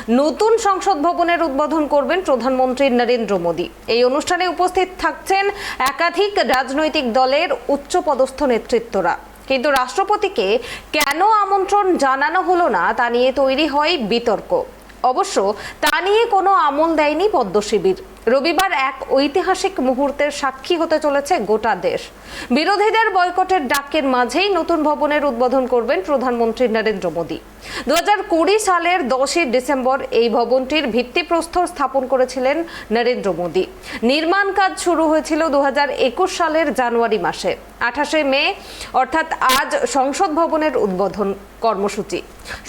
নতুন সংসদ ভবনের উদ্বোধন করবেন প্রধানমন্ত্রী নরেন্দ্র মোদী। এই অনুষ্ঠানে উপস্থিত থাকছেন একাধিক রাজনৈতিক দলের উচ্চপদস্থ নেতৃত্বরা। কিন্তু রাষ্ট্রপতিকে কেন আমন্ত্রণ জানানো হলো না তা নিয়ে তৈরি হয় বিতর্ক। অবশ্য তা নিয়ে কোনো আমল দেয়নি পদ্ম শিবির। রবিবার এক ঐতিহাসিক মুহূর্তের সাক্ষী হতে চলেছে গোটা দেশ। বিরোধীদের বয়কটের ডাকের মাঝেই নতুন ভবনের উদ্বোধন করবেন প্রধানমন্ত্রী নরেন্দ্র মোদী। 2020 সালের 10 ডিসেম্বর এই ভবনটির ভিত্তিপ্রস্তর স্থাপন করেছিলেন নরেন্দ্র মোদী। নির্মাণ কাজ শুরু হয়েছিল 2021 সালের জানুয়ারি মাসে। 28 মে অর্থাৎ আজ সংসদ ভবনের উদ্বোধন কর্মসূচি।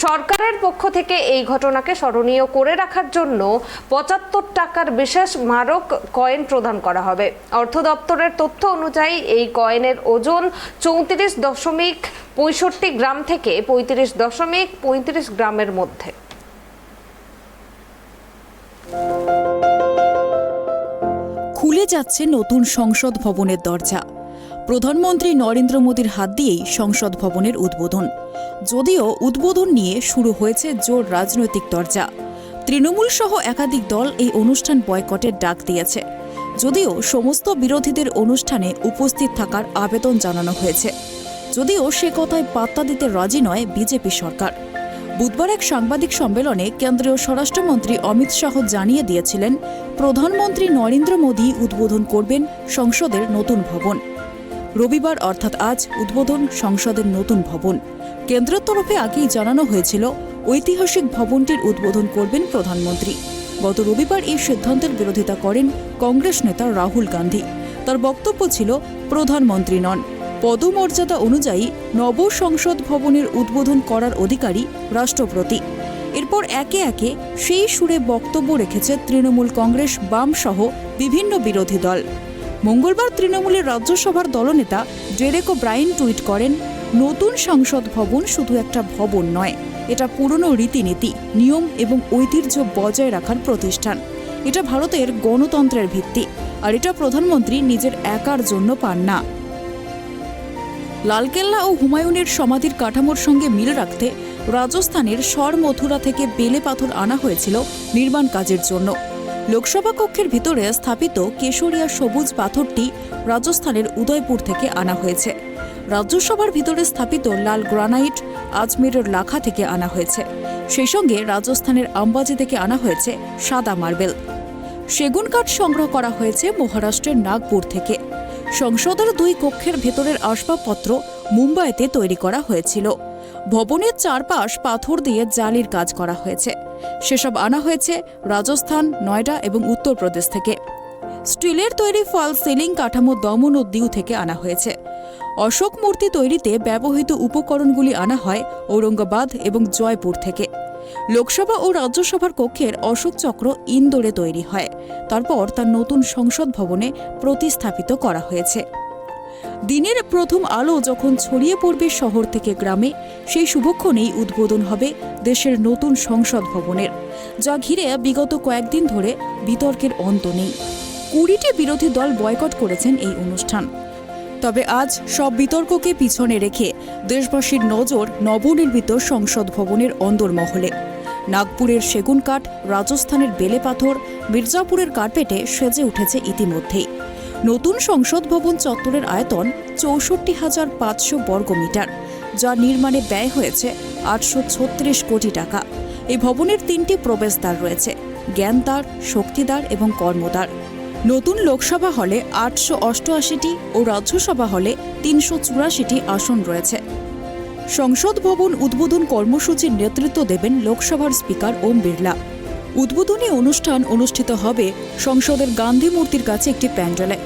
সরকারের পক্ষ থেকে এই ঘটনাকে স্মরণীয় করে রাখার জন্য 75 টাকার বিশেষ স্মারক কয়েন প্রদান করা হবে। অর্থ দপ্তরের তথ্য অনুযায়ী এই কয়েনের ওজন 34.65 গ্রাম থেকে 35.35 গ্রামের মধ্যে। খুলে যাচ্ছে নতুন সংসদ ভবনের দরজা। প্রধানমন্ত্রী নরেন্দ্র মোদীর হাত দিয়েই সংসদ ভবনের উদ্বোধন। যদিও উদ্বোধন নিয়ে শুরু হয়েছে জোর রাজনৈতিক চর্চা। তৃণমূল সহ একাধিক দল এই অনুষ্ঠান বয়কটের ডাক দিয়েছে। যদিও সমস্ত বিরোধীদের অনুষ্ঠানে উপস্থিত থাকার আবেদন জানানো হয়েছে। যদিও সে কথায় পাত্তা দিতে রাজি নয় বিজেপি সরকার। বুধবার এক সাংবাদিক সম্মেলনে কেন্দ্রীয় স্বরাষ্ট্রমন্ত্রী অমিত শাহ জানিয়ে দিয়েছিলেন, প্রধানমন্ত্রী নরেন্দ্র মোদী উদ্বোধন করবেন সংসদের নতুন ভবন। রবিবার অর্থাৎ আজ উদ্বোধন সংসদের নতুন ভবন। কেন্দ্রের তরফে আগেই জানানো হয়েছিল ঐতিহাসিক ভবনটির উদ্বোধন করবেন প্রধানমন্ত্রী। গত রবিবার এই সিদ্ধান্তের বিরোধিতা করেন কংগ্রেস নেতা রাহুল গান্ধী। তার বক্তব্য ছিল, প্রধানমন্ত্রী নন, পদমর্যাদা অনুযায়ী নব সংসদ ভবনের উদ্বোধন করার অধিকারী রাষ্ট্রপতি। এরপর একে একে সেই সুরে বক্তব্য রেখেছে তৃণমূল, কংগ্রেস, বাম সহ বিভিন্ন বিরোধী দল। মঙ্গলবার তৃণমূলের রাজ্যসভার দলনেতা ডেরেক ওব্রায়েন টুইট করেন, নতুন সংসদ ভবন শুধু একটা ভবন নয়, এটা পুরনো রীতিনীতি, নিয়ম এবং ঐতিহ্য বজায় রাখার প্রতিষ্ঠান। এটা ভারতের গণতন্ত্রের ভিত্তি, আর এটা প্রধানমন্ত্রী নিজের একার জন্য পান না। লালকেল্লা ও হুমায়ুনের সমাধির কাঠামোর সঙ্গে মিল রাখতে রাজস্থানের সর মথুরা থেকে বেলে পাথর আনা হয়েছিল নির্মাণ কাজের জন্য। লোকসভা কক্ষের ভিতরে স্থাপিত কেশরিয়া সবুজ পাথরটি রাজস্থানের উদয়পুর থেকে আনা হয়েছে। রাজ্যসভার ভিতরে স্থাপিত লাল গ্রানাইট আজমেরের লাখা থেকে আনা হয়েছে। সেই সঙ্গে রাজস্থানের আম্বাজি থেকে আনা হয়েছে সাদা মার্বেল। সেগুন কাঠ সংগ্রহ করা হয়েছে মহারাষ্ট্রের নাগপুর থেকে। সংসদের 2 কক্ষের ভেতরের আসবাবপত্র মুম্বাইতে তৈরি করা হয়েছিল। ভবনের চারপাশ পাথর দিয়ে জালির কাজ করা হয়েছে। সেসব আনা হয়েছে রাজস্থান, নয়ডা এবং উত্তরপ্রদেশ থেকে। স্টিলের তৈরি ফল সিলিং কাঠামো দমন ও দিউ থেকে আনা হয়েছে। অশোক মূর্তি তৈরিতে ব্যবহৃত উপকরণগুলি আনা হয় ঔরঙ্গাবাদ এবং জয়পুর থেকে। লোকসভা ও রাজ্যসভার কক্ষের অশোক চক্র ইন্দোরে তৈরি হয়। তারপর তার নতুন সংসদ ভবনে প্রতিস্থাপিত করা হয়েছে। দিনের প্রথম আলো যখন ছড়িয়ে পড়বে শহর থেকে গ্রামে, সেই শুভক্ষণেই উদ্বোধন হবে দেশের নতুন সংসদ ভবনের, যা ঘিরে বিগত কয়েকদিন ধরে বিতর্কের অন্ত নেই। 20টি বিরোধী দল বয়কট করেছেন এই অনুষ্ঠান। তবে আজ সব বিতর্ককে পিছনে রেখে দেশবাসীর নজর নবনির্মিত সংসদ ভবনের অন্দরমহলে। নাগপুরের সেগুন কাঠ, রাজস্থানের বেলে পাথর, মির্জাপুরের কার্পেটে সেজে উঠেছে ইতিমধ্যেই। নতুন সংসদ ভবন চত্বরের আয়তন 64,500 বর্গমিটার, যা নির্মাণে ব্যয় হয়েছে 836 কোটি টাকা। এই ভবনের 3টি প্রবেশদ্বার রয়েছে, জ্ঞানদ্বার, শক্তিদ্বার এবং কর্মদ্বার। নতুন লোকসভা হলে 888টি ও রাজ্যসভা হলে 384টি আসন রয়েছে। সংসদ ভবন উদ্বোধন কর্মসূচির নেতৃত্ব দেবেন লোকসভার স্পিকার ওম বিড়লা। উদ্বোধনী অনুষ্ঠান অনুষ্ঠিত হবে সংসদের গান্ধী মূর্তির কাছে একটি প্যান্ডেলে।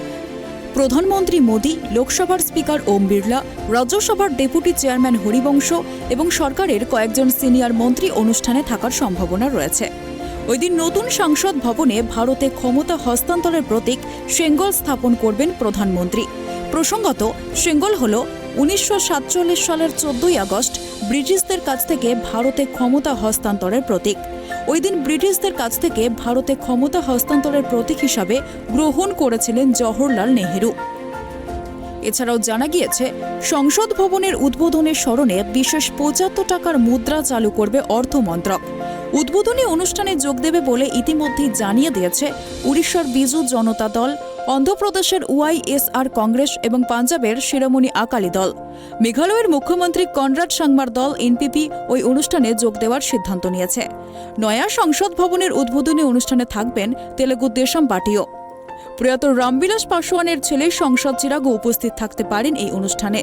প্রধানমন্ত্রী মোদী, লোকসভার স্পিকার ওম বিড়লা, রাজ্যসভার ডেপুটি চেয়ারম্যান হরিবংশ এবং সরকারের কয়েকজন সিনিয়র মন্ত্রী অনুষ্ঠানে থাকার সম্ভাবনা রয়েছে। ওই দিন নতুন সংসদ ভবনে ভারতে ক্ষমতা হস্তান্তরের প্রতীক সেঙ্গল স্থাপন করবেন প্রধানমন্ত্রী। প্রসঙ্গত, সেঙ্গল হল 1947 সালের 14 আগস্ট ব্রিটিশদের কাছ থেকে ভারতে ক্ষমতা হস্তান্তরের প্রতীক। ওই দিন ব্রিটিশদের কাছ থেকে ভারতে ক্ষমতা হস্তান্তরের প্রতীক হিসাবে গ্রহণ করেছিলেন জওহরলাল নেহেরু। এছাড়াও জানা গিয়েছে, সংসদ ভবনের উদ্বোধনের স্মরণে বিশেষ 75 টাকার মুদ্রা চালু করবে অর্থ মন্ত্রক। উদ্বোধনী অনুষ্ঠানে যোগ দেবে বলে ইতিমধ্যেই জানিয়ে দিয়েছে উড়িষ্যার বিজু জনতা দল, অন্ধ্রপ্রদেশের ওয়াইএসআর কংগ্রেস এবং পাঞ্জাবের শিরোমণি আকালি দল। মেঘালয়ের মুখ্যমন্ত্রী কনরাড সাংমার দল এনপিপি ওই অনুষ্ঠানে যোগ দেওয়ার সিদ্ধান্ত নিয়েছে। নয়া সংসদ ভবনের উদ্বোধনী অনুষ্ঠানে থাকবেন তেলেগু দেশম পার্টিও। প্রয়াত রামবিলাস পাসওয়ানের ছেলে সংসদ চিরাগও উপস্থিত থাকতে পারেন এই অনুষ্ঠানে।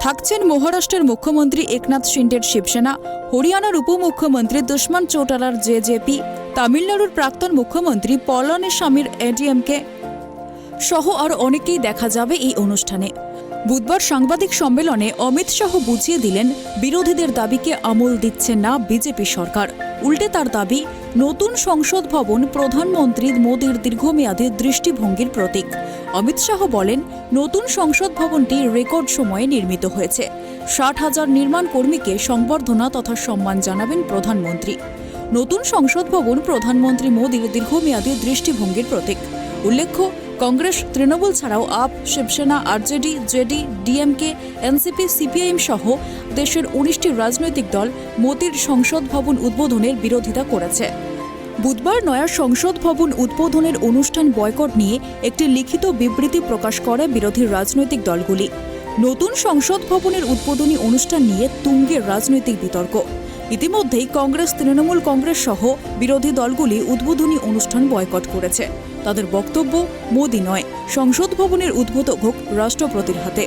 থাকছেন মহারাষ্ট্রের মুখ্যমন্ত্রী একনাথ শিন্ডের শিবসেনা, হরিয়ানার উপমুখ্যমন্ত্রী দুষ্মন্ত চৌটালার জেজেপি, তামিলনাড়ুর প্রাক্তন মুখ্যমন্ত্রী পলানিস্বামীর এডিএমকে সহ আরও অনেকেই দেখা যাবে এই অনুষ্ঠানে। বুধবার সাংবাদিক সম্মেলনে অমিত শাহ বুঝিয়ে দিলেন বিরোধীদের দাবিকে আমল দিচ্ছে না বিজেপি সরকার। উল্টে তার দাবি, নতুন সংসদ ভবন প্রধানমন্ত্রী মোদীর দীর্ঘমেয়াদী দৃষ্টিভঙ্গির প্রতীক। অমিত শাহ বলেন, নতুন সংসদ ভবনটি রেকর্ড সময়ে নির্মিত হয়েছে। 60,000 নির্মাণ কর্মীকে সংবর্ধনা তথা সম্মান জানাবেন প্রধানমন্ত্রী। নতুন সংসদ ভবন প্রধানমন্ত্রী মোদীর দীর্ঘমেয়াদী দৃষ্টিভঙ্গির প্রতীক। উল্লেখ্য, কংগ্রেস, তৃণমূল ছাড়াও আপ, শিবসেনা, আরজেডি, জেডি, ডিএমকে, এনসিপি, সিপিআইএম সহ দেশের 19টি রাজনৈতিক দল মোদীর সংসদ ভবন উদ্বোধনের বিরোধিতা করেছে। বুধবার নয়া সংসদ ভবন উদ্বোধনের অনুষ্ঠান বয়কট নিয়ে একটি লিখিত বিবৃতি প্রকাশ করে বিরোধী রাজনৈতিক দলগুলি। নতুন সংসদ ভবনের উদ্বোধনী অনুষ্ঠান নিয়ে তুঙ্গে রাজনৈতিক বিতর্ক। ইতিমধ্যেই কংগ্রেস, তৃণমূল কংগ্রেস সহ বিরোধী দলগুলি উদ্বোধনী অনুষ্ঠান বয়কট করেছে। তাদের বক্তব্য, মোদি নয়, সংসদ ভবনের উদ্বোধক হোক রাষ্ট্রপতির হাতে।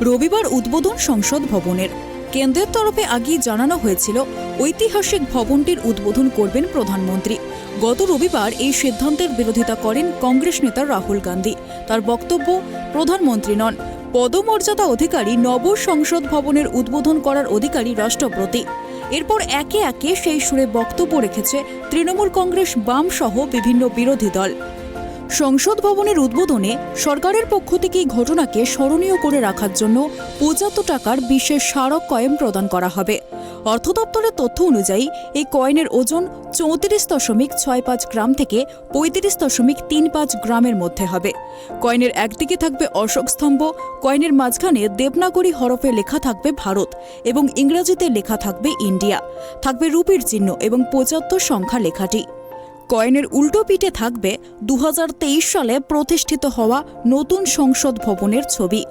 রবিবার উদ্বোধন সংসদ ভবনের। কেন্দ্রের তরফে আগেই জানানো হয়েছিল ঐতিহাসিক ভবনটির উদ্বোধন করবেন প্রধানমন্ত্রী। গত রবিবার এই সিদ্ধান্তের বিরোধিতা করেন কংগ্রেস নেতা রাহুল গান্ধী। তার বক্তব্য, প্রধানমন্ত্রী নন, পদমর্যাদা অধিকারী নব সংসদ ভবনের উদ্বোধন করার অধিকারী রাষ্ট্রপতি। এরপর একে একে সেই সুরে বক্তব্য রেখেছে তৃণমূল কংগ্রেস, বাম সহ বিভিন্ন বিরোধী দল। সংসদ ভবনের উদ্বোধনে সরকারের পক্ষ থেকে এই ঘটনাকে স্মরণীয় করে রাখার জন্য 75 টাকার বিশেষ স্মারক কয়েন প্রদান করা হবে। অর্থ দপ্তরের তথ্য অনুযায়ী এই কয়েনের ওজন 34.65 গ্রাম থেকে 35.35 গ্রামের মধ্যে হবে। কয়েনের একদিকে থাকবে অশোক স্তম্ভ, কয়েনের মাঝখানে দেবনাগরী হরফে লেখা থাকবে ভারত এবং ইংরেজিতে লেখা থাকবে ইন্ডিয়া। থাকবে রুপির চিহ্ন এবং 75 সংখ্যা লেখাটি। কয়েনের উল্টো পিঠে থাকবে 2023 সালে প্রতিষ্ঠিত হওয়া নতুন সংসদ ভবনের ছবি।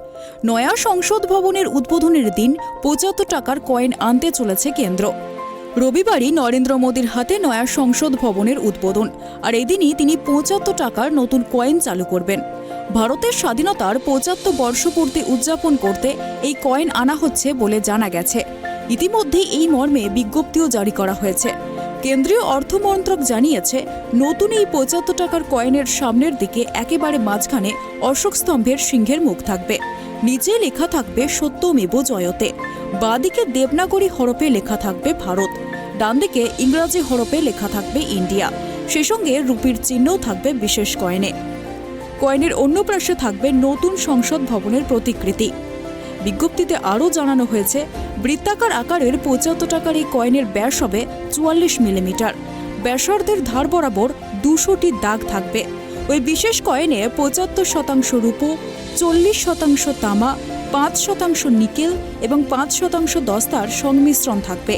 নয়া সংসদ ভবনের উদ্বোধনের দিন 75 টাকার কয়েন আনতে চলেছে কেন্দ্র। রবিবারই নরেন্দ্র মোদীর হাতে নয়া সংসদ ভবনের উদ্বোধন, আর এদিনই তিনি 75 টাকার নতুন কয়েন চালু করবেন। ভারতের স্বাধীনতার 75 বর্ষপূর্তি উদযাপন করতে এই কয়েন আনা হচ্ছে বলে জানা গেছে। ইতিমধ্যেই এই মর্মে বিজ্ঞপ্তিও জারি করা হয়েছে। কেন্দ্রীয় অর্থমন্ত্রক জানিয়েছে, নতুন এই 75 টাকার কয়েনের সামনের দিকে একেবারে মাঝখানে অশোক স্তম্ভের সিংহের মুখ থাকবে। নিচে লেখা থাকবে সত্যমেব জয়তে। বাঁদিকে দেবনাগরী হরফে লেখা থাকবে ভারত, ডান দিকে ইংরাজি হরফে লেখা থাকবে ইন্ডিয়া। সে সঙ্গে রুপির চিহ্নও থাকবে বিশেষ কয়েনে। কয়েনের অন্য পাশে থাকবে নতুন সংসদ ভবনের প্রতিকৃতি। বিজ্ঞপ্তিতে আরও জানানো হয়েছে, বৃত্তাকার আকারের 75 টাকার এই কয়েনের ব্যাস হবে 44 মিলিমিটার। ব্যাসার্ধের ধার বরাবর 200টি দাগ থাকবে। ওই বিশেষ কয়েনে 75% রূপো, 40% তামা, 5% নিকেল এবং 5% দস্তার সংমিশ্রণ থাকবে।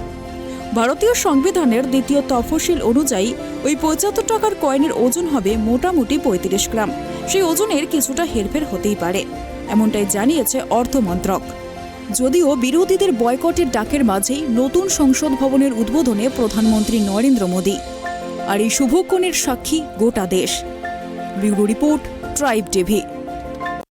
ভারতীয় সংবিধানের দ্বিতীয় তফসিল অনুযায়ী ওই 75 টাকার কয়েনের ওজন হবে মোটামুটি 35 গ্রাম। সেই ওজনের কিছুটা হেরফের হতেই পারে, এমনটাই জানিয়েছে অর্থমন্ত্রক। যদিও বিরোধীদের বয়কটের ডাকের মাঝেই নতুন সংসদ ভবনের উদ্বোধনে প্রধানমন্ত্রী নরেন্দ্র মোদী। আর এই শুভক্ষণের সাক্ষী গোটা দেশ। Bureau report, tribe TV.